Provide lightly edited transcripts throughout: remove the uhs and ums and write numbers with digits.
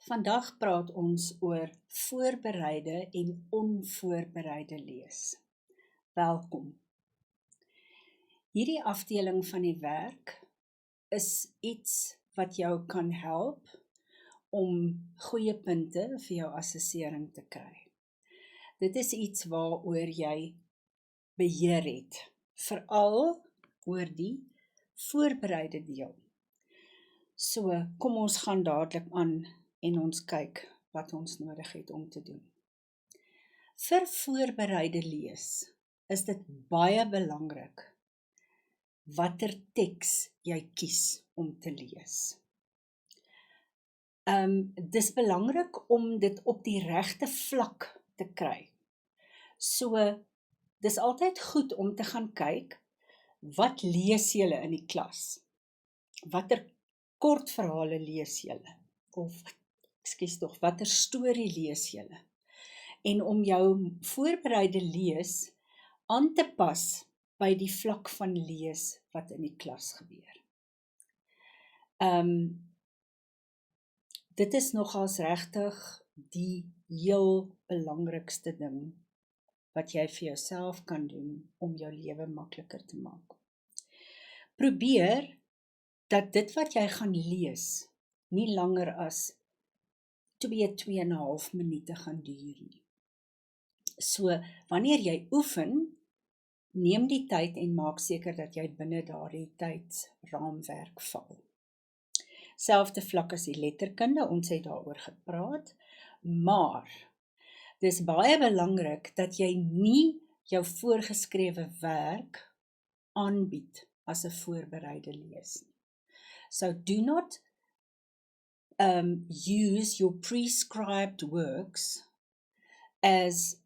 Vandag praat ons oor voorbereide en onvoorbereide lees. Welkom. Hierdie afdeling van die werk is iets wat jou kan help om goeie punte vir jou assessering te kry. Dit is iets waaroor jy beheer het, veral oor die voorbereide deel. So, kom ons gaan dadelik aan en ons kyk wat ons nodig het om te doen. Vir voorbereide lees is dit baie belangrik watter teks jy kies om te lees. Dis belangrik om dit op die regte vlak te kry. So, dis altyd goed om te gaan kyk, wat lees julle in die klas? Watter kortverhale lees julle? Of watter storie lees julle? En om jou voorbereide lees aan te pas by die vlak van lees wat in die klas gebeur. Dit is nogals regtig die heel belangrikste ding wat jy vir jouself kan doen om jou lewe makliker te maak. Probeer dat dit wat jy gaan lees nie langer as 2,5 minute gaan duur nie. So, wanneer jy oefen, neem die tyd en maak seker dat jy binne daardie tydsraamwerk val. Selfde vlak as die letterkunde, ons het daaroor gepraat, maar dis baie belangrik dat jy nie jou voorgeskrewe werk aanbied as 'n voorbereide lees nie. So do not use your prescribed works as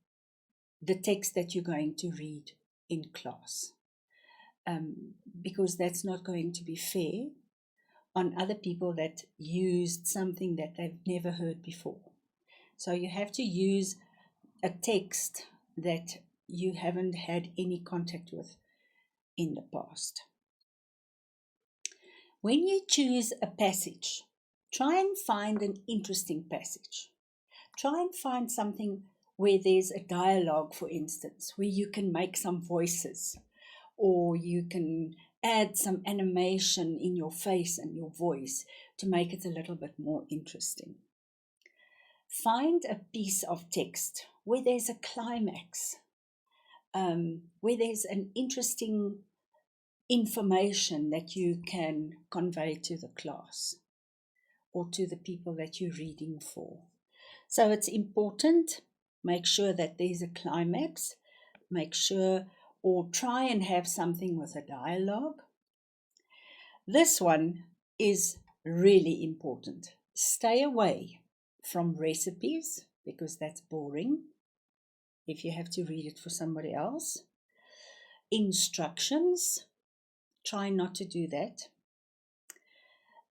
the text that you're going to read in class, because that's not going to be fair on other people that used something that they've never heard before. So you have to use a text that you haven't had any contact with in the past. When you choose a passage, try and find an interesting passage. Try and find something where there's a dialogue, for instance, where you can make some voices, or you can add some animation in your face and your voice to make it a little bit more interesting. Find a piece of text where there's a climax, where there's an interesting information that you can convey to the class or to the people that you're reading for. So it's important, make sure that there's a climax, make sure or try and have something with a dialogue. This one is really important. Stay away from recipes, because that's boring if you have to read it for somebody else. Instructions, try not to do that.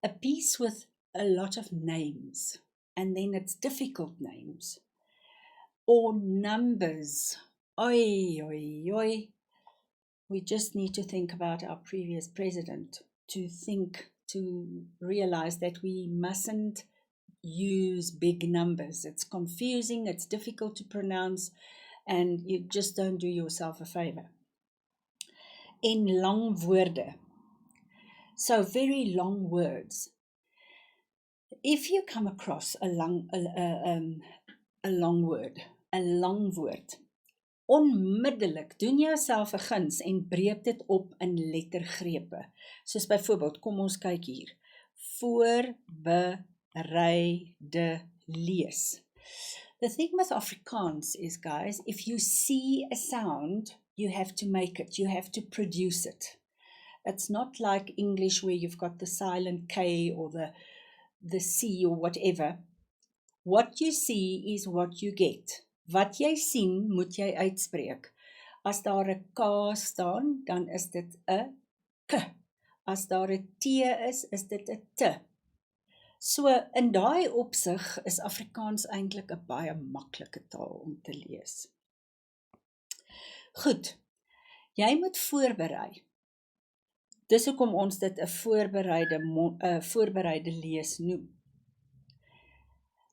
A piece with a lot of names, and then it's difficult names, or numbers. Oi, oi, oi. We just need to think about our previous president, to realize that we mustn't use big numbers. It's confusing, it's difficult to pronounce, and you just don't do yourself a favor. En lang woorde. So very long words. If you come across a long woord, onmiddellik doen jouself 'n guns en breek dit op in lettergrepe. Soos byvoorbeeld, kom ons kyk hier. Voorbereide lees. The thing with Afrikaans is, guys, if you see a sound, you have to make it, you have to produce it. It's not like English where you've got the silent K or the C or whatever. What you see is what you get. Wat jy sien, moet jy uitspreek. As daar 'n K staan, dan is dit 'n K. As daar 'n T is dit 'n T. So, in daai opsig is Afrikaans eintlik 'n baie maklike taal om te lees. Goed, jy moet voorberei. Dis hoekom ons dit 'n voorbereide lees noem.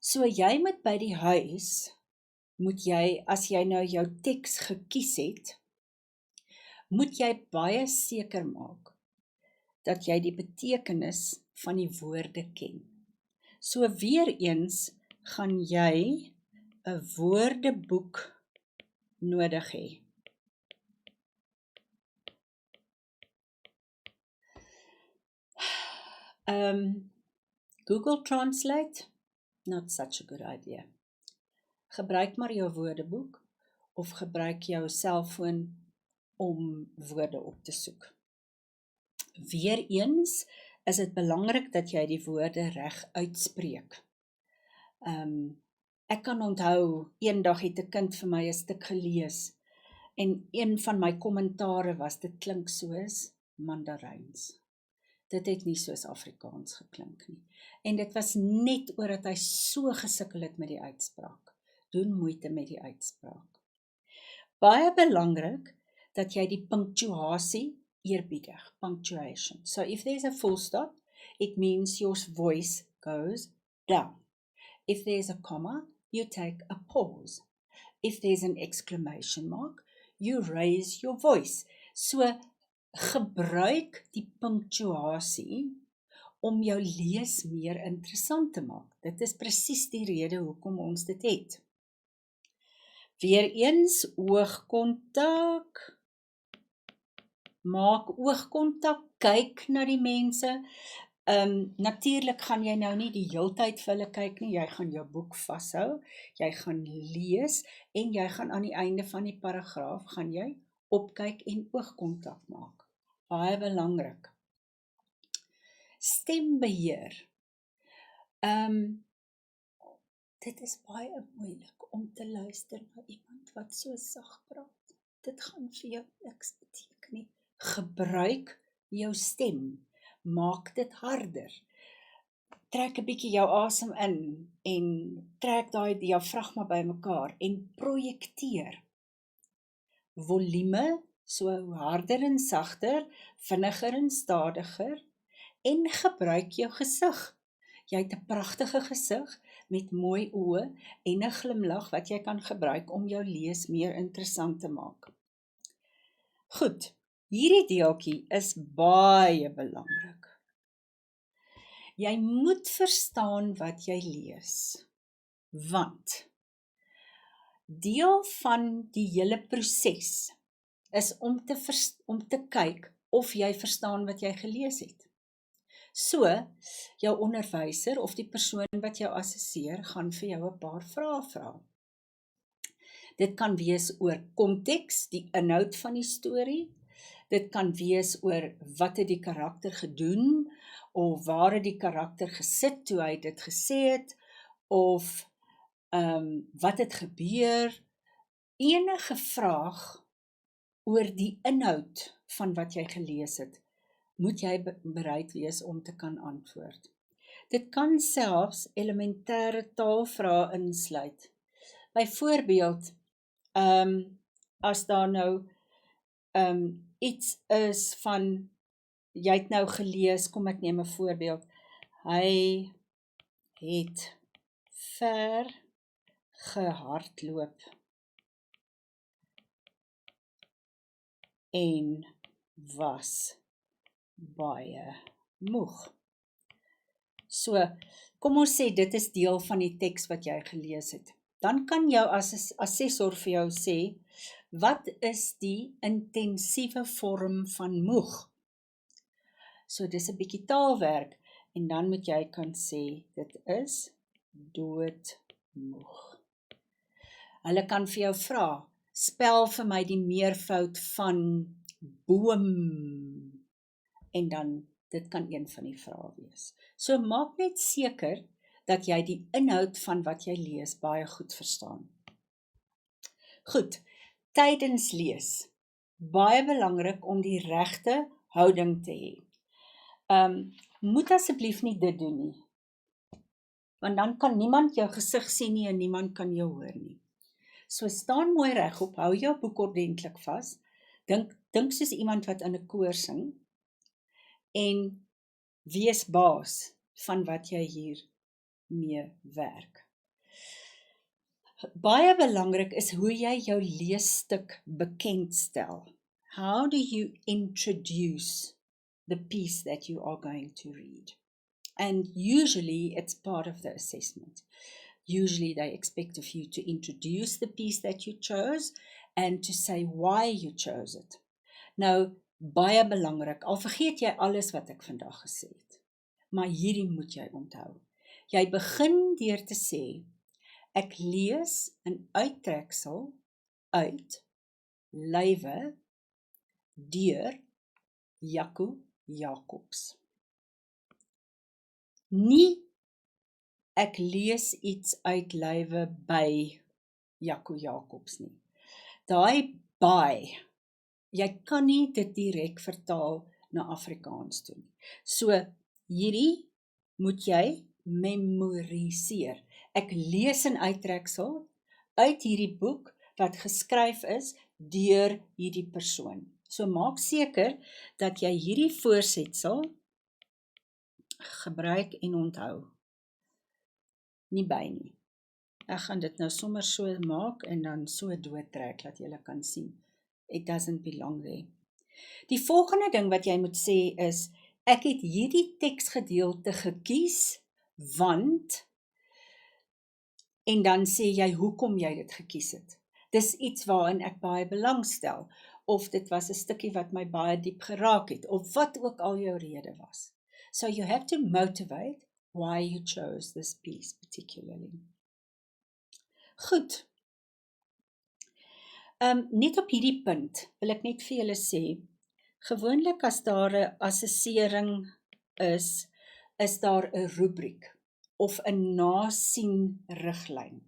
So jy moet by die huis, moet jy, as jy nou jou teks gekies het, moet jy baie seker maak, dat jy die betekenis van die woorde ken. So weer eens gaan jy 'n woordeboek nodig hê. Google Translate, not such a good idea. Gebruik maar jou woordeboek, of gebruik jou selfoon om woorde op te soek. Weereens is dit belangrik dat jy die woorde reg uitspreek. Ek kan onthou, eendag het 'n kind vir my 'n stuk gelees, en een van my kommentare was, dit klink soos Mandaryns. Dit het nie soos Afrikaans geklink nie. En dit was net oor dat hy so gesukkel het met die uitspraak. Doen moeite met die uitspraak. Baie belangrik dat jy die punctuasie eerbiedig, punctuation. So if there's a full stop, it means your voice goes down. If there's a comma, you take a pause. If there's an exclamation mark, you raise your voice. So gebruik die punctuasie om jou lees meer interessant te maak. Dit is presies die rede hoekom ons dit het. Weereens oogkontak. Maak oogkontak, kyk na die mense. Natuurlik gaan jy nou nie die heeltyd vir hulle kyk nie, jy gaan jou boek vashou, jy gaan lees, en jy gaan aan die einde van die paragraaf, gaan jy opkyk en oogkontak maak. Baie belangrik. Stembeheer. Dit is baie moeilik om te luister na iemand wat so sag praat. Dit gaan vir jou niks beteken nie. Gebruik jou stem. Maak dit harder. Trek 'n bietjie jou asem in en trek daai diafragma bymekaar en projekteer. Volume, so harder en sagter, vinniger en stadiger, en gebruik jou gesig. Jy het 'n pragtige gesig met mooi oë en 'n glimlag wat jy kan gebruik om jou lees meer interessant te maak. Goed, hierdie deeltjie is baie belangrik. Jy moet verstaan wat jy lees, want deel van die hele proses is om te kyk of jy verstaan wat jy gelees het. So, jou onderwyser of die persoon wat jou assesseer, gaan vir jou 'n paar vrae vra. Dit kan wees oor konteks, die inhoud van die storie. Dit kan wees oor wat het die karakter gedoen, of waar het die karakter gesit toe hy dit gesê het, of wat het gebeur. Enige vraag oor die inhoud van wat jy gelees het, moet jy bereid wees om te kan antwoord. Dit kan selfs elementêre taalvrae insluit. Byvoorbeeld, as daar nou iets is van, jy het nou gelees, kom ek neem 'n voorbeeld, hy het ver gehardloop en was baie moeg. So, kom ons sê dit is deel van die teks wat jy gelees het. Dan kan jou assessor vir jou sê, wat is die intensiewe vorm van moeg? So dis 'n bietjie taalwerk, en dan moet jy kan sê, dit is doodmoeg. Hulle kan vir jou vra, spel vir my die meervoud van boom, en dan, dit kan een van die vrae wees. So maak net seker, dat jy die inhoud van wat jy lees baie goed verstaan. Goed, tydens lees, baie belangrik om die regte houding te hê. Moet asseblief nie dit doen nie, want dan kan niemand jou gesig sien nie en niemand kan jou hoor nie. So staan mooi regop, hou jou boek ordentlik vas, dink soos iemand wat in 'n koor sing, en wees baas van wat jy hier mee werk. Baie belangrik is hoe jy jou leesstuk bekendstel. How do you introduce the piece that you are going to read? And usually it's part of the assessment. Usually they expect of you to introduce the piece that you chose and to say why you chose it. Nou, baie belangrik, al vergeet jy alles wat ek vandag gesê het, maar hierdie moet jy onthou. Jy begin deur te sê, ek lees 'n uittreksel uit Lywe deur Jaco Jacobs. Nie ek lees iets uit Lywe by Jaco Jacobs nie. Daai by, jy kan nie dit direk vertaal na Afrikaans toe nie. So, hierdie moet jy memoriseer. Ek lees 'n uittreksel uit hierdie boek wat geskryf is deur hierdie persoon. So maak seker dat jy hierdie voorsetsel gebruik en onthou. Nie by nie. Ek gaan dit nou sommer so maak en dan so doodtrek dat jy kan sien. It doesn't belong there. Die volgende ding wat jy moet sê is, ek het hierdie teksgedeelte gekies, want, en dan sê jy hoekom jy dit gekies het. Dis iets waarin ek baie belangstel, of dit was 'n stukkie wat my baie diep geraak het, of wat ook al jou rede was. So you have to motivate why you chose this piece particularly. Goed. Net op hierdie punt wil ek net vir julle sê, gewoonlik as daar 'n assessering is daar 'n rubriek of 'n nasien riglyn.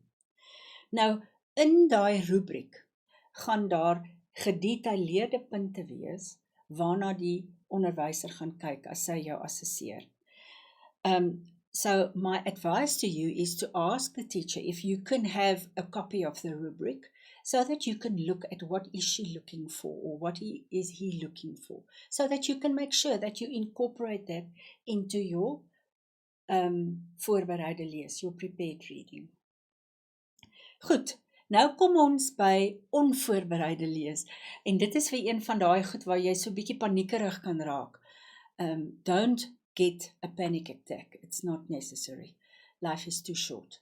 Nou, in daai rubriek gaan daar gedetailleerde punte wees waarna die onderwyser gaan kyk as hy jou assesseer. So my advice to you is to ask the teacher if you can have a copy of the rubric so that you can look at what is she looking for or what is he looking for, so that you can make sure that you incorporate that into your voorbereide lees, your prepared reading. Goed, nou kom ons by onvoorbereide lees, en dit is vir een van daai goed waar jy so bietjie paniekerig kan raak. Don't get a panic attack, it's not necessary. Life is too short.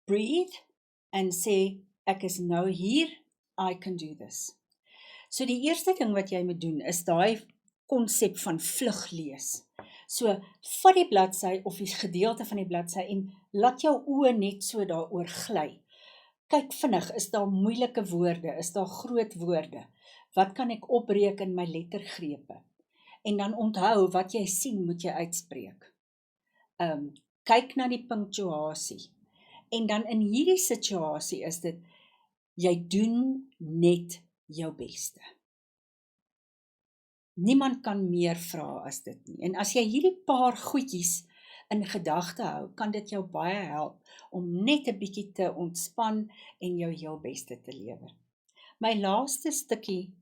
Breathe and say, ek is nou hier, I can do this. So die eerste ding wat jy moet doen is daai konsep van vlug lees. So, vat die bladsy of die gedeelte van die bladsy en laat jou oë net so daaroor gly. Kyk vinnig, is daar moeilike woorde, is daar groot woorde? Wat kan ek opbreek in my lettergrepe? En dan onthou, wat jy sien, moet jy uitspreek. Kyk na die punctuasie. En dan in hierdie situasie is dit, jy doen net jou beste. Niemand kan meer vra as dit nie. En as jy hierdie paar goedjies in gedagte hou, kan dit jou baie help om net 'n bietjie te ontspan en jou heel beste te lewer. My laaste stukkie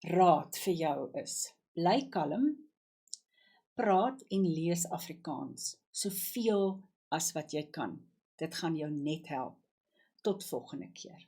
raad vir jou is, bly kalm, praat en lees Afrikaans, soveel as wat jy kan. Dit gaan jou net help. Tot volgende keer.